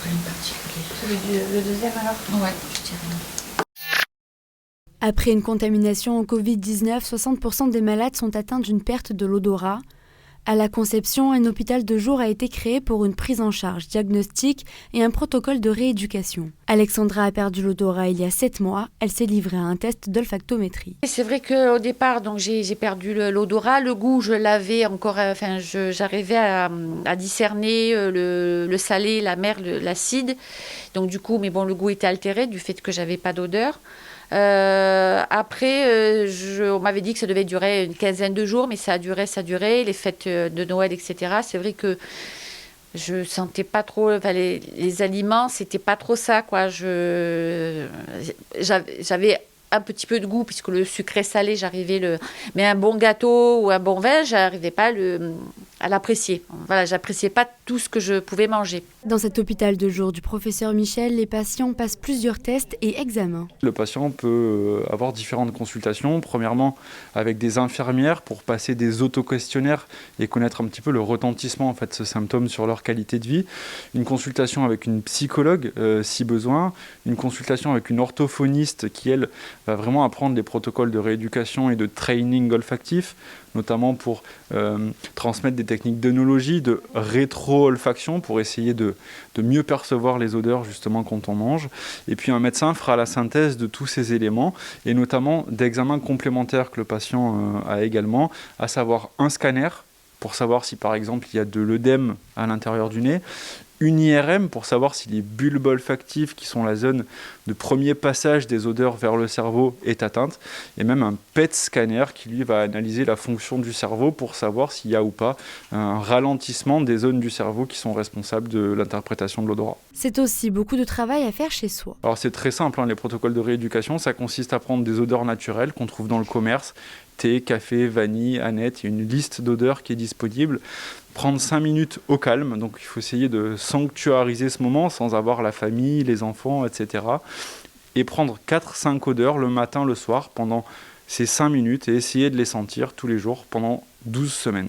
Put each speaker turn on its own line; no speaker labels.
rien de particulier.
Le deuxième alors?
Ouais, je dirais.
Après une contamination au Covid-19, 60% des malades sont atteints d'une perte de l'odorat. À la Conception, un hôpital de jour a été créé pour une prise en charge diagnostique et un protocole de rééducation. Alexandra a perdu l'odorat il y a 7 mois. Elle s'est livrée à un test d'olfactométrie.
C'est vrai qu'au départ, donc j'ai perdu l'odorat. Le goût, je l'avais encore. J'arrivais à discerner le salé, l'amer, l'acide. Donc du coup, mais bon, le goût était altéré du fait que j'avais pas d'odeur. Après, on m'avait dit que ça devait durer une quinzaine de jours, mais ça a duré. Les fêtes de Noël, etc. C'est vrai que je sentais pas trop, les aliments, c'était pas trop ça, quoi. J'avais un petit peu de goût, puisque le sucré salé, mais un bon gâteau ou un bon vin, j'arrivais pas à l'apprécier. Voilà, j'appréciais pas tout ce que je pouvais manger.
Dans cet hôpital de jour du professeur Michel, les patients passent plusieurs tests et examens.
Le patient peut avoir différentes consultations. Premièrement, avec des infirmières pour passer des autoquestionnaires et connaître un petit peu le retentissement de ce symptôme sur leur qualité de vie. Une consultation avec une psychologue si besoin. Une consultation avec une orthophoniste qui, elle, va vraiment apprendre les protocoles de rééducation et de training olfactif, notamment pour transmettre des techniques d'œnologie, de rétro-olfaction pour essayer de mieux percevoir les odeurs justement quand on mange. Et puis un médecin fera la synthèse de tous ces éléments et notamment d'examens complémentaires que le patient a également, à savoir un scanner pour savoir si par exemple il y a de l'œdème à l'intérieur du nez, une IRM pour savoir si les bulbes olfactives, qui sont la zone de premier passage des odeurs vers le cerveau, est atteinte, et même un PET scanner qui lui va analyser la fonction du cerveau pour savoir s'il y a ou pas un ralentissement des zones du cerveau qui sont responsables de l'interprétation de l'odorat.
C'est aussi beaucoup de travail à faire chez soi.
Alors c'est très simple, les protocoles de rééducation, ça consiste à prendre des odeurs naturelles qu'on trouve dans le commerce, thé, café, vanille, aneth, il y a une liste d'odeurs qui est disponible. Prendre 5 minutes au calme, donc il faut essayer de sanctuariser ce moment sans avoir la famille, les enfants, etc. Et prendre 4-5 odeurs le matin, le soir, pendant ces 5 minutes et essayer de les sentir tous les jours pendant 12 semaines.